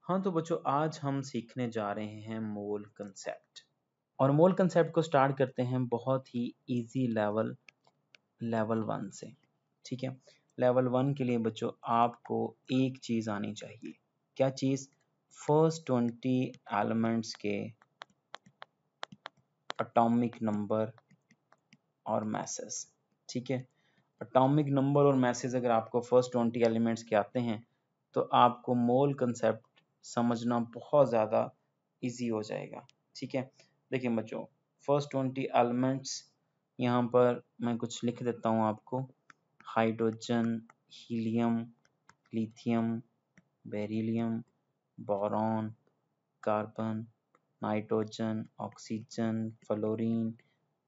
हाँ तो बच्चों आज हम सीखने जा रहे हैं मोल कंसेप्ट। और मोल कंसेप्ट को स्टार्ट करते हैं बहुत ही इजी लेवल 1 से। ठीक है, लेवल 1 के लिए बच्चों आपको एक चीज़ आनी चाहिए। क्या चीज़? फर्स्ट 20 एलिमेंट्स के एटॉमिक नंबर और मैसेस। ठीक है, एटॉमिक नंबर और मैसेज अगर आपको फर्स्ट 20 एलिमेंट्स के आते हैं तो आपको मोल कंसेप्ट समझना बहुत ज़्यादा इजी हो जाएगा। ठीक है, देखिए बच्चों, फर्स्ट 20 एलिमेंट्स यहाँ पर मैं कुछ लिख देता हूँ आपको। Hydrogen, helium, lithium, beryllium, boron, carbon, nitrogen, oxygen, fluorine,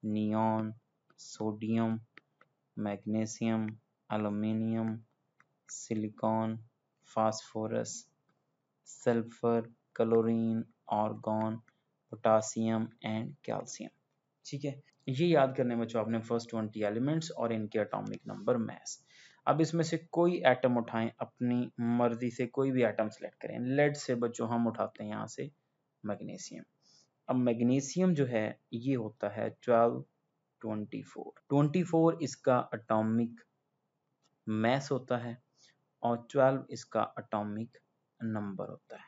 neon, sodium, magnesium, aluminium, silicon, phosphorus, sulphur, chlorine, argon, potassium and calcium. ठीक है, ये याद करने में जो आपने फर्स्ट 20 एलिमेंट्स और इनके एटॉमिक नंबर, मैस। अब इसमें से कोई एटम उठाएं, अपनी मर्जी से कोई भी एटम सेलेक्ट करें। लेड से बच्चों हम उठाते हैं यहाँ से मैग्नीशियम। अब मैग्नीशियम जो है ये होता है 12 24 इसका एटॉमिक मैस होता है और 12 इसका एटॉमिक नंबर होता है।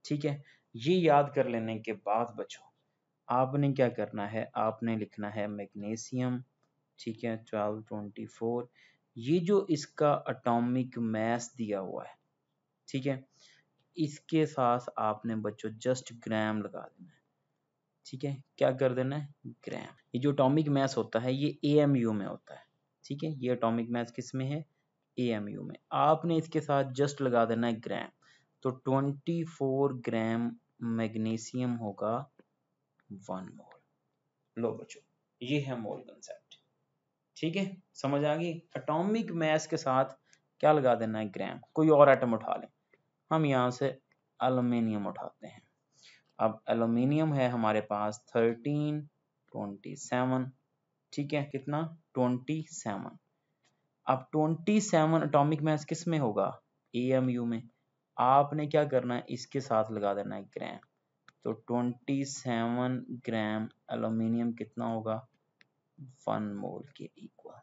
ठीक है, ये याद कर लेने के बाद बच्चों आपने क्या करना है, आपने लिखना है मैग्नीशियम। ठीक है, 12 24 ये जो इसका एटॉमिक मैस दिया हुआ है, ठीक है, इसके साथ आपने बच्चों जस्ट ग्राम लगा देना है। ठीक है, क्या कर देना है? ग्राम। ये जो एटॉमिक मैस होता है ये AMU में होता है। ठीक है, ये एटॉमिक मैस किस में है? AMU में। आपने इसके साथ जस्ट लगा देना है ग्राम। तो 24 ग्राम मैग्नीशियम होगा 1 मोल। लो बच्चों, ये है मोल कंसेप्ट। ठीक है, समझ आ गई? एटॉमिक मैस के साथ क्या लगा देना है? ग्राम। कोई और एटम उठा लें, हम यहाँ से एल्युमिनियम उठाते हैं। अब एल्युमिनियम है हमारे पास 13 27। ठीक है, कितना? 27। अब 27 एटॉमिक मैस किस में होगा? AMU में। आपने क्या करना है? इसके साथ लगा देना है ग्राम। तो 27 ग्राम एल्युमिनियम कितना होगा? 1 मोल के इक्वल।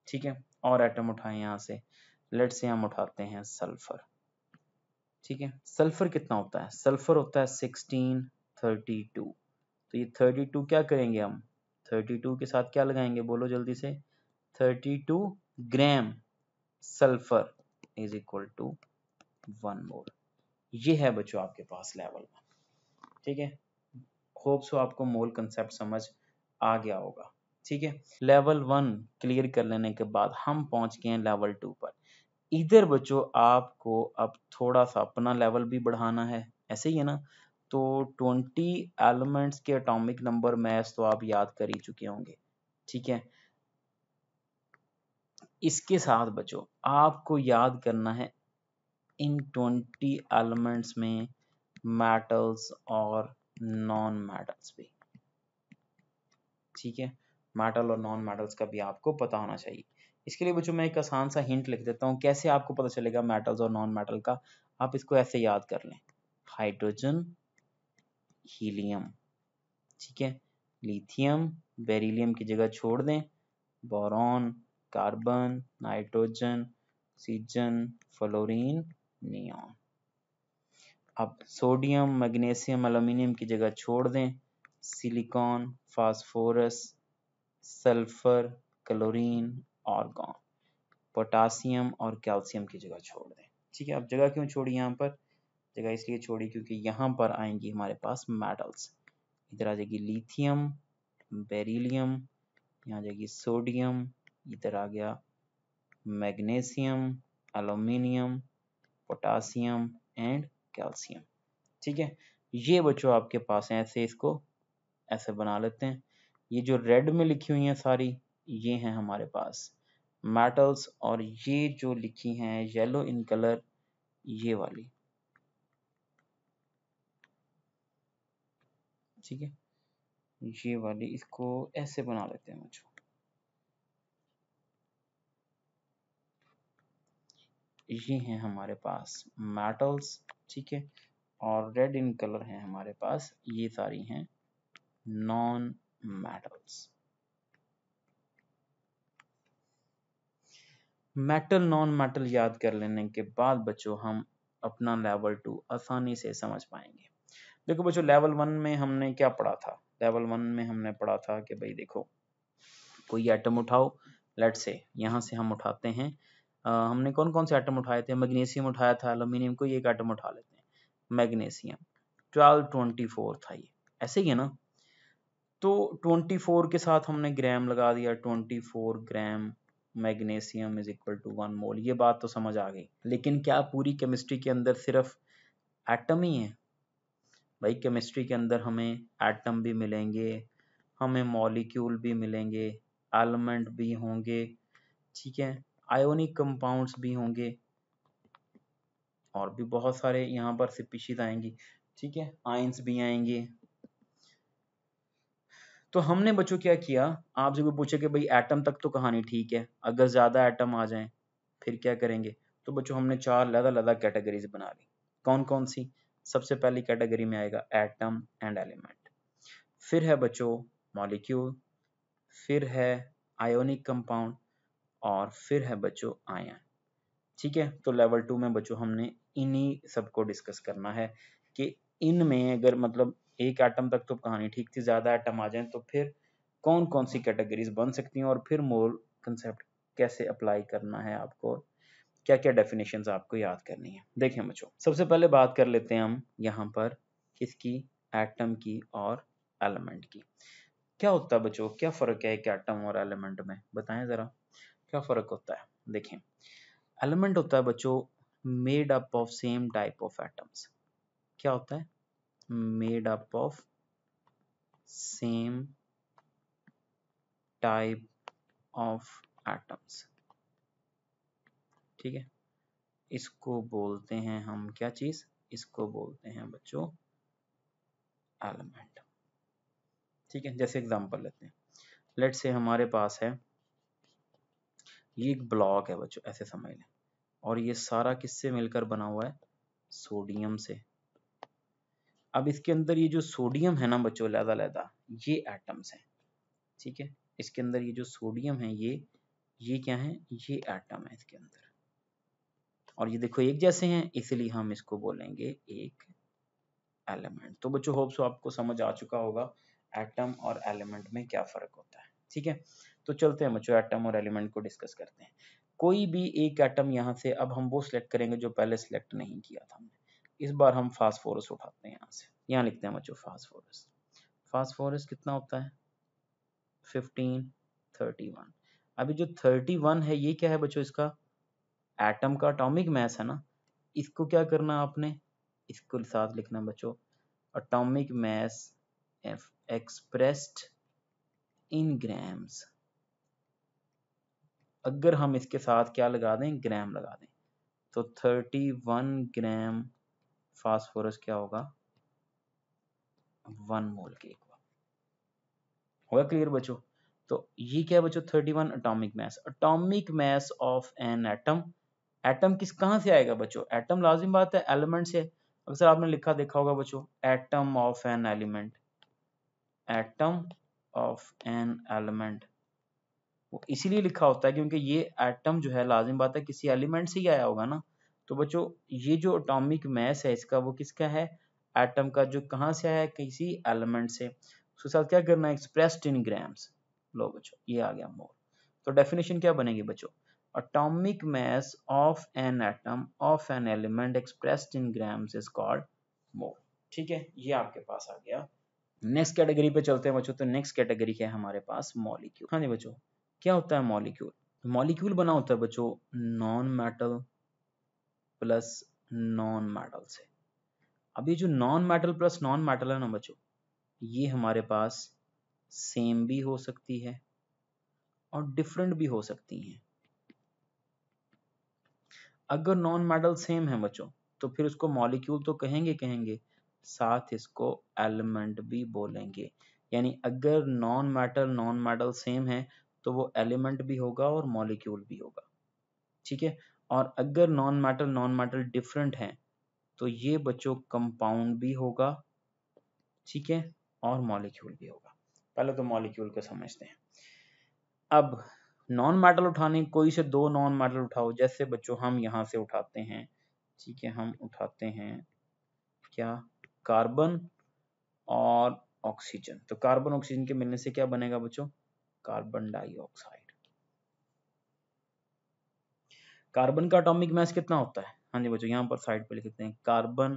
ठीक है, और एटम उठाएं यहाँ से। लेट्स से हम उठाते हैं सल्फर। ठीक है, सल्फर कितना होता है? सल्फर होता है 16 32। तो ये 32 क्या करेंगे हम? 32 के साथ क्या लगाएंगे? बोलो जल्दी से। 32 gram sulphur is equal to 1 mole. ये है बच्चों आपके पास लेवल 1। ठीक है, होप सो आपको मोल कंसेप्ट समझ आ गया होगा। ठीक है, लेवल 1 क्लियर कर लेने के बाद हम पहुंच गए हैं लेवल 2 पर। इधर बच्चों आपको अब थोड़ा सा अपना लेवल भी बढ़ाना है, ऐसे ही है ना? तो 20 एलिमेंट्स के एटॉमिक नंबर मैस तो आप याद कर ही चुके होंगे। ठीक है, इसके साथ बच्चों आपको याद करना है इन 20 एलिमेंट्स में मेटल्स और नॉन मेटल्स भी। ठीक है, मेटल और नॉन मेटल्स का भी आपको पता होना चाहिए। इसके लिए बच्चों मैं एक आसान सा हिंट लिख देता हूँ, कैसे आपको पता चलेगा मेटल्स और नॉन मेटल का। आप इसको ऐसे याद कर लें, हाइड्रोजन, हीलियम, ठीक है, लिथियम, बेरिलियम की जगह छोड़ दें, boron, carbon, nitrogen, oxygen, fluorine, neon. अब सोडियम, मैग्नीशियम, एल्युमिनियम की जगह छोड़ दें, silicon, phosphorus, sulphur, chlorine, argon, potassium और कैल्शियम की जगह छोड़ दें। ठीक है, अब जगह क्यों छोड़ी यहाँ पर? जगह इसलिए छोड़ी क्योंकि यहाँ पर आएंगी हमारे पास मेटल्स। इधर आ जाएगी लिथियम, बेरिलियम, यहाँ आ जाएगी सोडियम, इधर आ गया magnesium, aluminium, potassium and calcium. ठीक है, ये बच्चों आपके पास है। ऐसे इसको ऐसे बना लेते हैं। ये जो रेड में लिखी हुई हैं सारी, ये हैं हमारे पास मेटल्स, और ये जो लिखी हैं येलो इन कलर, ये वाली। ठीक है, ये वाली इसको ऐसे बना लेते हैं बच्चों। ये हैं हमारे पास मेटल्स, ठीक है, और रेड इन कलर है हमारे पास, ये सारी हैं non metals. Metal non metal याद कर लेने के बाद बच्चों हम अपना लेवल 2 आसानी से समझ पाएंगे। देखो बच्चों, लेवल 1 में हमने क्या पढ़ा था? लेवल 1 में हमने पढ़ा था कि भाई देखो, कोई एटम उठाओ, लेट्स से यहाँ से हम उठाते हैं, हमने कौन कौन से एटम उठाए थे? मैग्नीशियम उठाया था, एल्यूमिनियम, को एक एटम उठा लेते हैं, मैग्नीशियम 1224 था ये, ऐसे ही है ना? तो 24 के साथ हमने ग्राम लगा दिया, 24 ग्राम magnesium is equal to 1 mole. ये बात तो समझ आ गई, लेकिन क्या पूरी केमिस्ट्री के अंदर सिर्फ एटम ही है? भाई केमिस्ट्री के अंदर हमें एटम भी मिलेंगे, हमें मॉलिक्यूल भी मिलेंगे, एलिमेंट भी होंगे, ठीक है, आयोनिक कंपाउंड्स भी होंगे, और भी बहुत सारे यहाँ पर स्पीशीज आएंगी, ठीक है, आयंस भी आएंगे। तो हमने बच्चों क्या किया, आपसे कोई पूछे कि भाई एटम तक तो कहानी ठीक है, अगर ज्यादा एटम आ जाएं फिर क्या करेंगे? तो बच्चों हमने 4 अलग-अलग कैटेगरीज बना ली। कौन कौन सी? सबसे पहली कैटेगरी में आएगा एटम एंड एलिमेंट, फिर है बच्चों मॉलिक्यूल, फिर है आयोनिक कंपाउंड, और फिर है बच्चों आयन। ठीक है, तो लेवल 2 में बच्चों हमने इन्हीं सबको डिस्कस करना है कि इनमें अगर मतलब एक एटम तक तो कहानी ठीक थी, ज्यादा एटम आ जाए तो फिर कौन कौन सी कैटेगरीज बन सकती हैं, और फिर मोल कंसेप्ट कैसे अप्लाई करना है आपको, क्या क्या डेफिनेशंस आपको याद करनी है। देखें बच्चों, सबसे पहले बात कर लेते हैं हम यहाँ पर किसकी? एटम की और एलिमेंट की। क्या होता है बच्चों, क्या फर्क है एक एटम और एलिमेंट में? बताएं जरा, क्या फर्क होता है? देखें, एलिमेंट होता है बच्चों made up of same type of atoms. क्या होता है? Made up of same type of atoms, ठीक है, इसको बोलते हैं हम क्या चीज? इसको बोलते हैं बच्चों एलिमेंट। ठीक है, जैसे एग्जांपल लेते हैं, लेट्स से हमारे पास है ये एक ब्लॉक है बच्चों, ऐसे समझ लें, और ये सारा किससे मिलकर बना हुआ है? सोडियम से। अब इसके अंदर ये जो सोडियम है ना बच्चों, लैदा ये एटम्स हैं, ठीक है, इसके अंदर ये जो सोडियम है ये क्या है? ये एटम है इसके अंदर, और ये देखो एक जैसे हैं, इसलिए हम इसको बोलेंगे एक एलिमेंट। तो बच्चों होप सो आपको समझ आ चुका होगा एटम और एलिमेंट में क्या फर्क होता है। ठीक है, तो चलते हैं बच्चों एटम और एलिमेंट को डिस्कस करते हैं। कोई भी एक एटम यहाँ से, अब हम वो सिलेक्ट करेंगे जो पहले सिलेक्ट नहीं किया था हमने। इस बार हम फास्फोरस उठाते हैं यहाँ से, यहाँ लिखते हैं बच्चों फास्फोरस। फास्फोरस कितना होता है? 15, 31। अभी जो 31 है ये क्या है बच्चों? इसका एटम का एटॉमिक मास है ना, इसको क्या करना आपने? इसको साथ लिखना बच्चों, atomic mass expressed in grams. अगर हम इसके साथ क्या लगा दें? ग्राम लगा दें, तो 31 ग्राम फास्फोरस क्या होगा? 1 मोल के इक्वल होगा। क्लियर बच्चों? तो ये क्या है बच्चों? 31 atomic mass. Atomic mass of an atom, atom किस कहाँ से आएगा बच्चों? एटम लाजिम बात है एलिमेंट से। अक्सर आपने लिखा देखा होगा बच्चों, atom of an element, atom of an element, वो इसीलिए लिखा होता है क्योंकि ये एटम जो है लाजिम बात है किसी एलिमेंट से ही आया होगा ना। तो बच्चों ये जो एटॉमिक मास है इसका, वो किसका है? एटम का, जो कहाँ से आया है? किसी एलिमेंट से। उसके साथ क्या करना है? Expressed in grams. लो बच्चों ये आ गया मोल। तो डेफिनेशन क्या बनेगी बच्चों? Atomic mass of an atom of an element expressed in grams is called mole. ठीक है, ये आपके पास आ गया। नेक्स्ट कैटेगरी पे चलते हैं बच्चों। तो नेक्स्ट कैटेगरी क्या है हमारे पास? मॉलिक्यूल। हाँ जी बच्चों, क्या होता है मॉलिक्यूल? मॉलिक्यूल बना होता है बच्चों non metal plus non metal से। अब ये जो non metal plus non metal है ना बच्चों, ये हमारे पास सेम भी हो सकती है और डिफरेंट भी हो सकती हैं। अगर नॉन मेटल सेम है बच्चों तो फिर उसको मॉलिक्यूल तो कहेंगे, साथ इसको एलिमेंट भी बोलेंगे। यानी अगर नॉन मेटल सेम है तो वो एलिमेंट भी होगा और मॉलिक्यूल भी होगा। ठीक है, और अगर नॉन मेटल डिफरेंट हैं तो ये बच्चों कंपाउंड भी होगा, ठीक है, और मॉलिक्यूल भी होगा। पहले तो मॉलिक्यूल को समझते हैं। अब नॉन मेटल उठाने, कोई से दो नॉन मेटल उठाओ, जैसे बच्चों हम यहाँ से उठाते हैं, ठीक है, हम उठाते हैं क्या, कार्बन और ऑक्सीजन। तो कार्बन ऑक्सीजन के मिलने से क्या बनेगा बच्चों, कार्बन डाइऑक्साइड। कार्बन का एटॉमिक मास कितना होता है, हाँ जी बच्चों, यहाँ पर साइड पे लिख देते हैं, कार्बन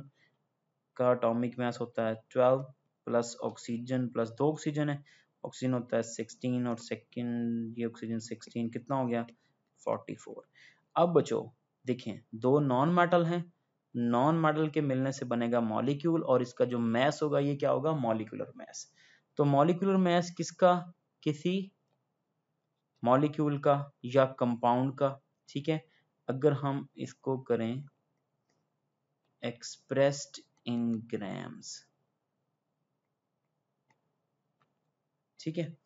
का एटॉमिक मास होता है 12 प्लस ऑक्सीजन प्लस 2 ऑक्सीजन है, ऑक्सीजन होता है 16 और सेकंड ये ऑक्सीजन 16, कितना हो गया 44। अब बच्चों देखें, दो नॉन मेटल हैं, नॉन मेटल के मिलने से बनेगा मॉलिक्यूल, और इसका जो मास होगा ये क्या होगा, मॉलिक्यूलर मास। तो मॉलिक्यूलर मास किसका, किसी मॉलिक्यूल का या कंपाउंड का, ठीक है। अगर हम इसको करें एक्सप्रेस्ड इन ग्राम्स, ठीक है,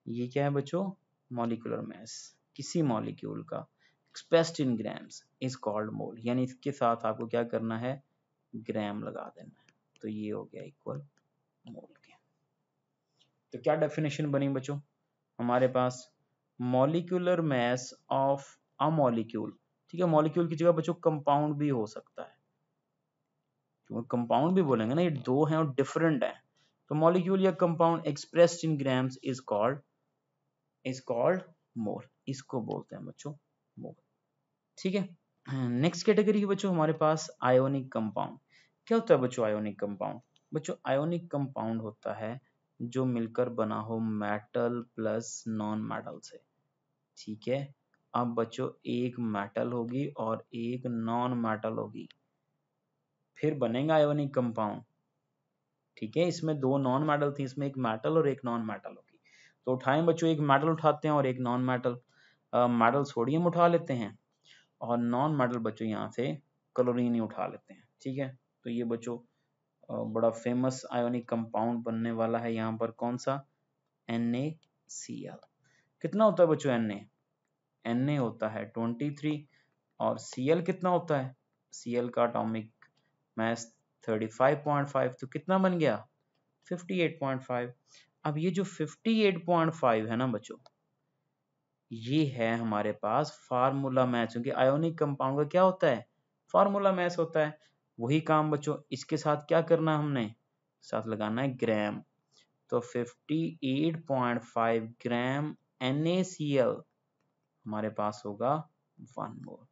ये क्या है बच्चों, मॉलिक्यूलर मास किसी मॉलिक्यूल का expressed in grams is called mole, यानी इसके साथ आपको क्या करना है, ग्राम लगा देना है, तो ये हो गया इक्वल मोल के। तो क्या डेफिनेशन बनी बच्चों हमारे पास, molecular mass of a molecule, ठीक है, मॉलिक्यूल की जगह बच्चों कंपाउंड भी हो सकता है, क्योंकि कंपाउंड भी बोलेंगे ना, ये दो हैं और डिफरेंट हैं, तो मॉलिक्यूल या compound expressed in grams is called mole, इसको बोलते हैं बच्चों मोल, ठीक है। नेक्स्ट कैटेगरी है बच्चों हमारे पास आयोनिक कंपाउंड। क्या होता है बच्चों आयोनिक कंपाउंड, बच्चों आयोनिक कंपाउंड होता है जो मिलकर बना हो मेटल प्लस नॉन मेटल से, ठीक है। अब बच्चों एक मेटल होगी और एक नॉन मेटल होगी, फिर बनेगा आयोनिक कंपाउंड, ठीक है। इसमें दो नॉन मेटल थी, इसमें एक मेटल और एक नॉन मेटल होगी। तो उठाएं बच्चों, एक मेटल उठाते हैं और एक नॉन मेटल, मेटल सोडियम उठा लेते हैं और नॉन मेटल बच्चों यहाँ से क्लोरीन ही उठा लेते हैं, ठीक है। तो ये बच्चों बड़ा फेमस आयोनिक कंपाउंड बनने वाला है यहाँ पर, कौन सा, NaCl। कितना होता है बच्चों Na होता है 23, और Cl कितना होता है, Cl का एटॉमिक मास 35.5, तो कितना बन गया 58.5। अब ये जो 58.5 है ना बच्चों, ये है हमारे पास फार्मूला मैच, क्योंकि आयोनिक कंपाउंड का क्या होता है, फार्मूला मैच होता है। वही काम बच्चों इसके साथ क्या करना है, हमने साथ लगाना है ग्राम, तो 58.5 ग्राम NaCl हमारे पास होगा 1 मोल।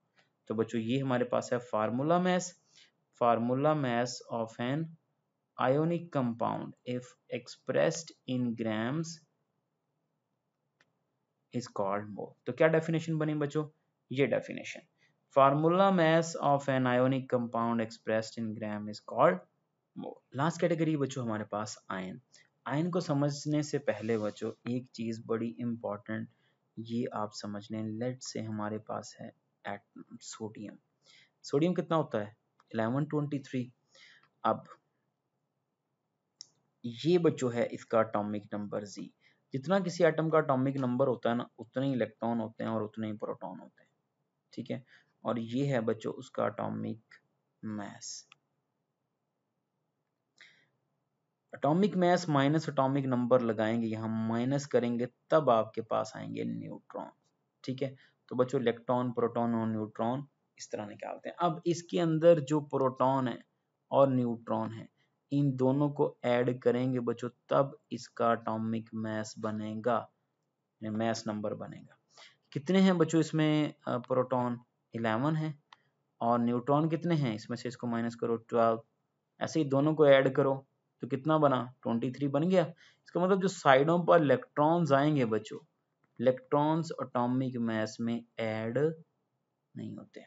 तो बच्चों ये हमारे पास है formula mass of an ionic compound if expressed in grams is called mole। तो क्या डेफिनेशन बनी बच्चों, ये definition, formula mass of an ionic compound expressed in gram is called mole. Last category बच्चों हमारे पास आयन। आयन को समझने से पहले बच्चों एक चीज बड़ी इंपॉर्टेंट ये आप समझ लें, लेट से हमारे पास है सोडियम। सोडियम कितना होता है 1123। अब ये बच्चों है इसका एटॉमिक नंबर Z। जितना किसी एटम का एटॉमिक नंबर होता है ना, उतने ही इलेक्ट्रॉन होते हैं और उतने ही प्रोटॉन होते हैं, ठीक है। और ये है बच्चों उसका atomic mass. Atomic mass minus atomic number लगाएंगे, यहाँ माइनस करेंगे तब आपके पास आएंगे न्यूट्रॉन, ठीक है। तो बच्चों इलेक्ट्रॉन प्रोटॉन और न्यूट्रॉन इस तरह निकालते हैं। अब इसके अंदर जो प्रोटॉन है और न्यूट्रॉन है, इन दोनों को ऐड करेंगे बच्चों, तब इसका एटॉमिक मास बनेगा, मास नंबर बनेगा। कितने हैं बच्चों इसमें प्रोटॉन 11 है, और न्यूट्रॉन कितने हैं, इसमें से इसको माइनस करो 12, ऐसे ही दोनों को ऐड करो तो कितना बना 23 बन गया। इसका मतलब जो साइडों पर इलेक्ट्रॉन्स आएंगे बच्चों, इलेक्ट्रॉन्स एटॉमिक मास में ऐड नहीं होते,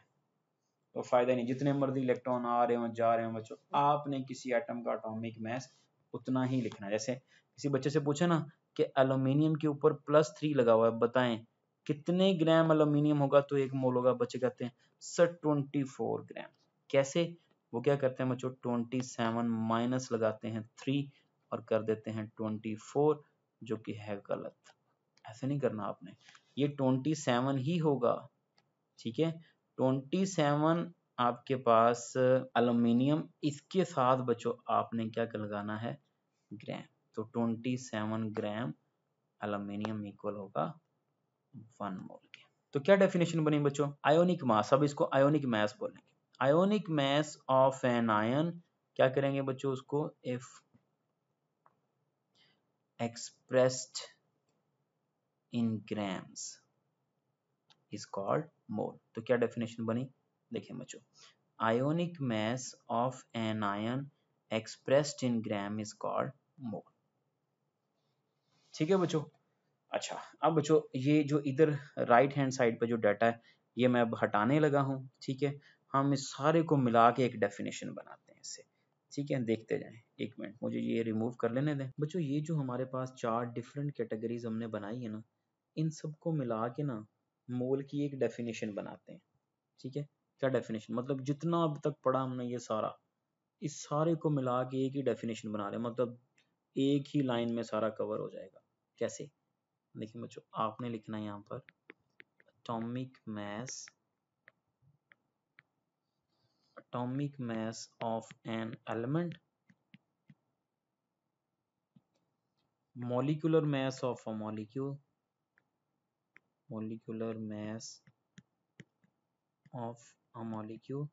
तो फायदा नहीं, जितने मर्जी इलेक्ट्रॉन आ रहे हो जा रहे हो बच्चों, आपने किसी एटम का एटॉमिक मास उतना ही लिखना है। जैसे किसी बच्चे से पूछे ना कि एल्यूमिनियम के ऊपर +3 लगा हुआ है, बताएं कितने ग्राम एल्यूमिनियम होगा, तो 1 मोल होगा। बच्चे कहते हैं सर 24 ग्राम। कैसे, वो क्या करते हैं बच्चों 27 माइनस लगाते हैं 3 और कर देते हैं 24, जो कि है गलत। ऐसे नहीं करना आपने, ये 27 ही होगा, ठीक है। 27 आपके पास एल्यूमिनियम, इसके साथ बच्चों आपने क्या लगाना है, ग्राम। तो 27 ग्राम एल्यूमिनियम इक्वल होगा 1 मोल के। तो क्या डेफिनेशन बनी बच्चों, आयोनिक मास। अब इसको आयोनिक मास बोलेंगे। Ionic mass of an ion, क्या करेंगे बच्चों उसको, if expressed in grams is called mole. तो क्या डेफिनेशन बनी, देखिए बच्चों, ionic mass of an ion expressed in gram is called mole. ठीक है बच्चों। अच्छा, अब बच्चों ये जो इधर राइट हैंड साइड पे जो डाटा है ये मैं अब हटाने लगा हूँ। ठीक है, हम इस सारे को मिला के एक डेफिनेशन बनाते हैं इससे। ठीक है, देखते जाएं। एक मिनट, मुझे ये रिमूव कर लेने दें बच्चों। ये जो हमारे पास 4 डिफरेंट कैटेगरीज हमने बनाई है ना, इन सबको मिला के ना मोल की एक डेफिनेशन बनाते हैं। ठीक है, क्या डेफिनेशन, मतलब जितना अब तक पढ़ा हमने ये सारा, इस सारे को मिला के एक ही डेफिनेशन बना रहे हैं, मतलब एक ही लाइन में सारा कवर हो जाएगा। कैसे, देखिए बच्चों, आपने लिखना है यहाँ पर atomic mass of an element, molecular mass of a molecule, molecular mass of a molecule,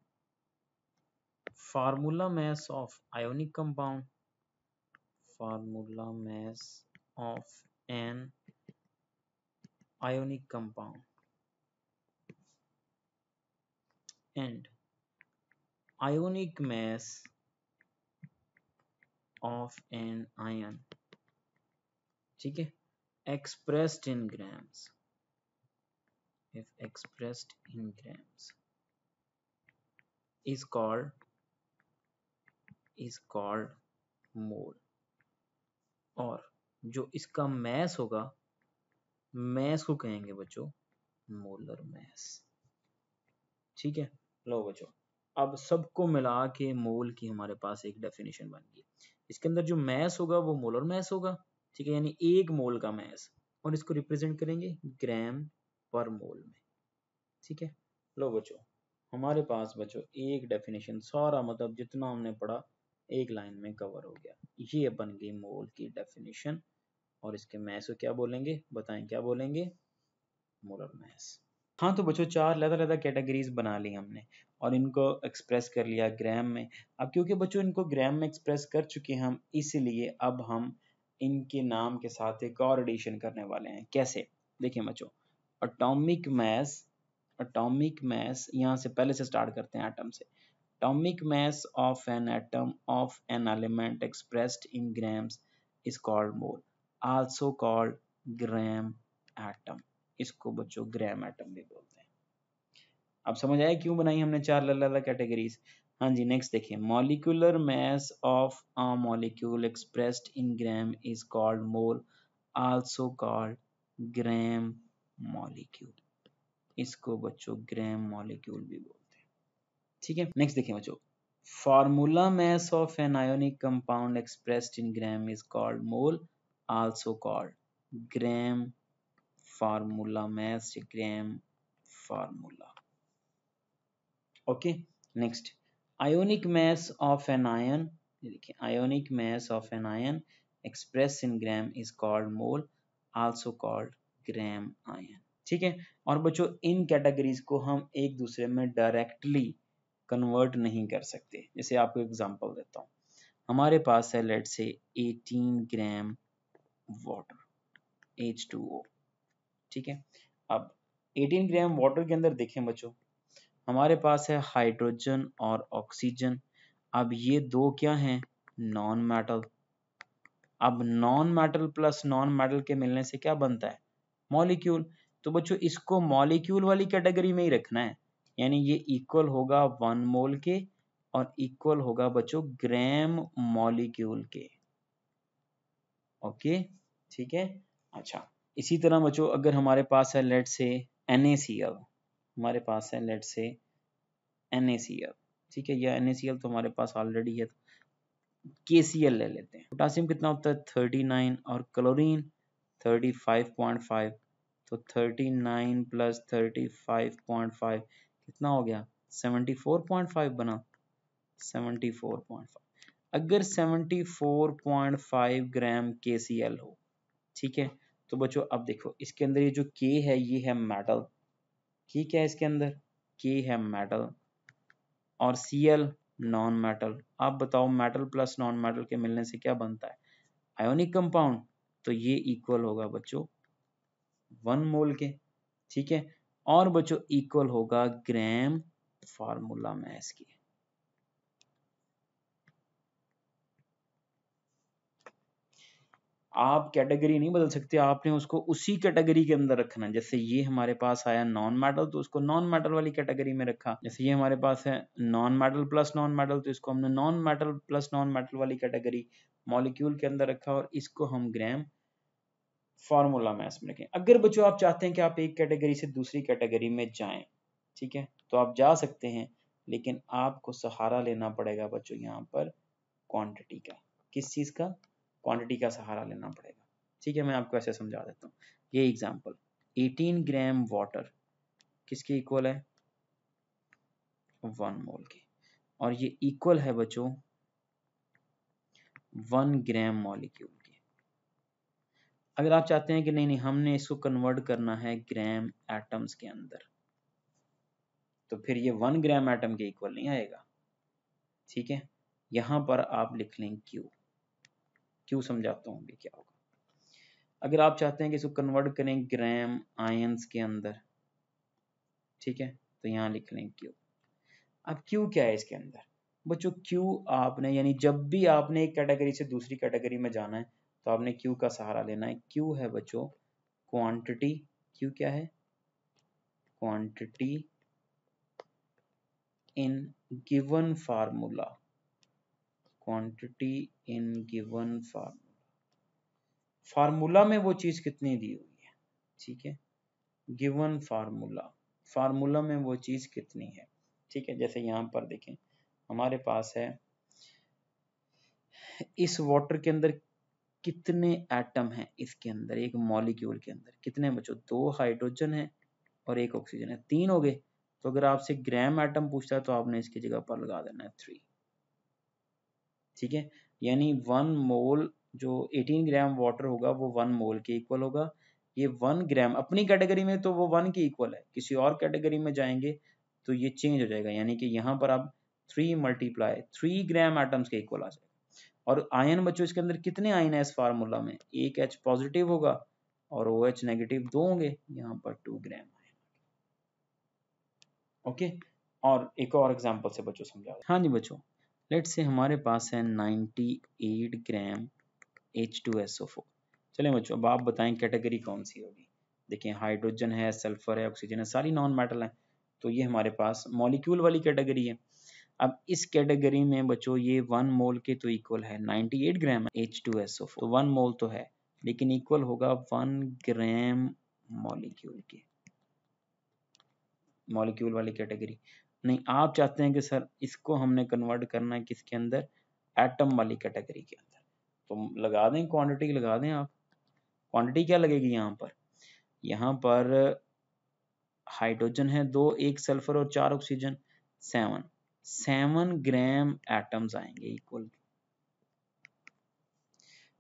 formula mass of ionic compound, formula mass of an ionic compound, and ionic mass of an ion, ठीक है, expressed in grams, if expressed in grams is called मोल। और जो इसका mess होगा, mess को कहेंगे बच्चों molar mass. ठीक है, लो बच्चों, अब सबको मिला के मोल की हमारे पास एक डेफिनेशन बन गई। इसके अंदर जो मैस होगा वो मोलर मैस होगा। ठीक है, यानी 1 मोल का मैस, और इसको रिप्रेजेंट करेंगे ग्राम पर मोल में। ठीक है, लो बच्चों, हमारे पास बच्चों एक डेफिनेशन, सारा मतलब जितना हमने पढ़ा एक लाइन में कवर हो गया। ये बन गई मोल की डेफिनेशन। और इसके मैस को क्या बोलेंगे, बताएं क्या बोलेंगे, मोलर मैस। हाँ तो बच्चों 4 अलग-अलग कैटेगरीज बना ली हमने और इनको एक्सप्रेस कर लिया ग्राम में। अब क्योंकि बच्चों इनको ग्राम में एक्सप्रेस कर चुके हम, इसलिए अब हम इनके नाम के साथ एक और एडिशन करने वाले हैं। कैसे, देखिए बच्चों, एटॉमिक मास यहाँ से पहले से स्टार्ट करते हैं एटम से। Atomic mass of an atom of an element expressed in grams is called mole, also called gram atom। इसको बच्चों ग्राम एटम भी बोलते हैं। अब समझ आया क्यों बनाई हमने 4 अलग अलग कैटेगरीज। हाँ जी, नेक्स्ट देखिए, molecular mass of a molecule expressed in gram is called mole, also called gram molecule। इसको बच्चों ग्राम मॉलिक्यूल भी बोलते हैं। ठीक है, नेक्स्ट देखिए बच्चों, formula mass of an ionic compound expressed in gram is called mole, also called gram formula mass, gram formula. Okay, next, ionic mass of an ion, देखिए ionic mass of an ion express in gram is called mole, also called gram ion. ठीक है, और बच्चों इन categories को हम एक दूसरे में डायरेक्टली कन्वर्ट नहीं कर सकते। जैसे आपको एग्जांपल देता हूँ, हमारे पास है let's say 18 gram water H2O। ठीक है, अब 18 ग्राम वाटर के अंदर देखें बच्चों, हमारे पास है हाइड्रोजन और ऑक्सीजन। अब ये दो क्या हैं, नॉन मेटल। अब non metal plus non metal के मिलने से क्या बनता है, मॉलिक्यूल। तो बच्चों इसको मॉलिक्यूल वाली कैटेगरी में ही रखना है, यानी ये इक्वल होगा 1 मोल के और इक्वल होगा बच्चों ग्राम मॉलिक्यूल के। ओके, ठीक है। अच्छा, इसी तरह बच्चों अगर हमारे पास है लेट से NaCl, हमारे पास है लेट से NaCl, ठीक है, या NaCl तो हमारे पास ऑलरेडी है, KCl ले लेते हैं। पोटासियम कितना होता है 39 और क्लोरीन 35.5, तो 39 प्लस 35.5 कितना हो गया 74.5 बना 74.5। अगर 74.5 ग्राम KCl हो, ठीक है, तो बच्चों अब देखो इसके अंदर ये जो K है ये है मेटल, ठीक है, इसके अंदर K है मेटल और Cl नॉन मेटल। आप बताओ मेटल प्लस नॉन मेटल के मिलने से क्या बनता है, आयोनिक कंपाउंड। तो ये इक्वल होगा बच्चों 1 मोल के, ठीक है, और बच्चों इक्वल होगा ग्राम फार्मूला मास की। आप कैटेगरी नहीं बदल सकते, आपने उसको उसी कैटेगरी के अंदर रखना है। जैसे ये हमारे पास आया नॉन मेटल तो उसको नॉन मेटल वाली कैटेगरी में रखा, जैसे ये हमारे पास है non metal plus non metal तो इसको हमने non metal plus non metal वाली कैटेगरी मॉलिक्यूल के अंदर रखा और इसको हम ग्राम फार्मूला मास में रखें। अगर बच्चों आप चाहते हैं कि आप एक कैटेगरी से दूसरी कैटेगरी में जाएं, ठीक है, तो आप जा सकते हैं, लेकिन आपको सहारा लेना पड़ेगा बच्चों यहाँ पर क्वांटिटी का। किस चीज का, क्वांटिटी का सहारा लेना पड़ेगा, ठीक है। मैं आपको ऐसे समझा देता हूँ। ये एग्जांपल 18 ग्राम वाटर किसके इक्वल है 1 मोल के, और ये इक्वल है बच्चों 1 ग्राम मॉलिक्यूल के। अगर आप चाहते हैं कि नहीं नहीं हमने इसको कन्वर्ट करना है ग्राम एटम्स के अंदर, तो फिर ये 1 ग्राम एटम के इक्वल नहीं आएगा, ठीक है। यहां पर आप लिख लें क्यू समझाता हूँ क्या होगा। अगर आप चाहते हैं कि इसको कन्वर्ट करें ग्राम आयंस के अंदर, ठीक है, तो यहाँ लिख लें क्यू। अब क्यू क्या है इसके अंदर बच्चों, क्यू आपने यानी जब भी आपने एक कैटेगरी से दूसरी कैटेगरी में जाना है तो आपने क्यू का सहारा लेना है। क्यू है बच्चों क्वांटिटी, क्यू क्या है quantity in given formula, quantity in given formula, formula में वो चीज कितनी दी हुई है, ठीक है, गिवन फार्मूला, फार्मूला में वो चीज कितनी है, ठीक है। जैसे यहाँ पर देखें हमारे पास है इस वाटर के अंदर कितने एटम हैं, इसके अंदर एक मॉलिक्यूल के अंदर कितने बच्चों 2 हाइड्रोजन है और 1 ऑक्सीजन है, 3 हो गए। तो अगर आपसे ग्राम एटम पूछता है तो आपने इसकी जगह पर लगा देना है 3, ठीक है। यानी 1 मोल जो 18 ग्राम वाटर होगा वो 1 मोल के इक्वल होगा। ये 1 ग्राम अपनी कैटेगरी में तो वो 1 के इक्वल है, किसी और कैटेगरी में जाएंगे तो ये चेंज हो जाएगा, यानी कि यहाँ पर आप 3 मल्टीप्लाई 3 ग्राम एटम्स के इक्वल आ जाएगा। और आयन बच्चों इसके अंदर कितने आयन है इस फार्मूला में, एक H पॉजिटिव होगा और OH नेगेटिव 2 होंगे, यहाँ पर 2 ग्राम आयन। ओके, और एक और एग्जांपल से बच्चों समझा। हाँ जी बच्चों, लेट्स से हमारे पास है 98 ग्राम H2SO4। चलें बच्चों अब आप बताएं कैटेगरी कौन सी होगी। देखिए हाइड्रोजन है, सल्फर है, ऑक्सीजन है, सारी नॉन मेटल है, तो ये हमारे पास मॉलिक्यूल वाली कैटेगरी है। अब इस कैटेगरी में बच्चों ये 1 मोल के तो इक्वल है 98 ग्राम H2SO4, तो 1 मोल तो है लेकिन इक्वल होगा 1 ग्राम मॉलिक्यूल के, मॉलिक्यूल वाली कैटेगरी। नहीं, आप चाहते हैं कि सर इसको हमने कन्वर्ट करना है किसके अंदर, एटम वाली कैटेगरी के अंदर, तो लगा दें क्वांटिटी, लगा दें आप। क्वांटिटी क्या लगेगी यहाँ पर हाइड्रोजन है 2, 1 सल्फर और 4 ऑक्सीजन, 7 ग्राम एटम्स आएंगे इक्वल।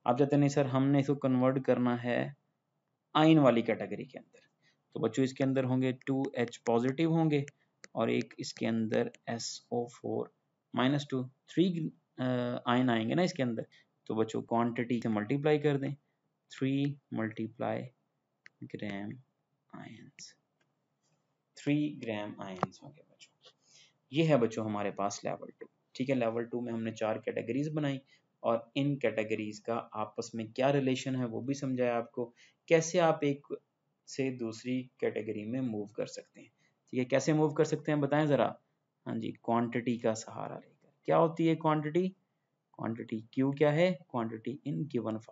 आप चाहते नहीं सर हमने इसको कन्वर्ट करना है आयन वाली कैटेगरी के अंदर, तो बच्चों इसके अंदर होंगे 2H पॉजिटिव होंगे और एक इसके अंदर SO4 -2, 3 आयन आएंगे ना इसके अंदर। तो बच्चों क्वांटिटी से मल्टीप्लाई कर दें, 3 मल्टीप्लाई ग्राम आयंस, 3 ग्राम आयंस होंगे बच्चों। ये है बच्चों हमारे पास लेवल 2, ठीक है। लेवल 2 में हमने 4 कैटेगरीज बनाई और इन कैटेगरीज का आपस में क्या रिलेशन है वो भी समझाया आपको, कैसे आप एक से दूसरी कैटेगरी में मूव कर सकते हैं, ठीक है। कैसे मूव कर सकते हैं बताएं जरा। हाँ जी, क्वांटिटी का सहारा लेकर। क्या होती है क्वांटिटी, क्वांटिटी क्यू क्या है, क्वांटिटी इन गिवन फार्मूला।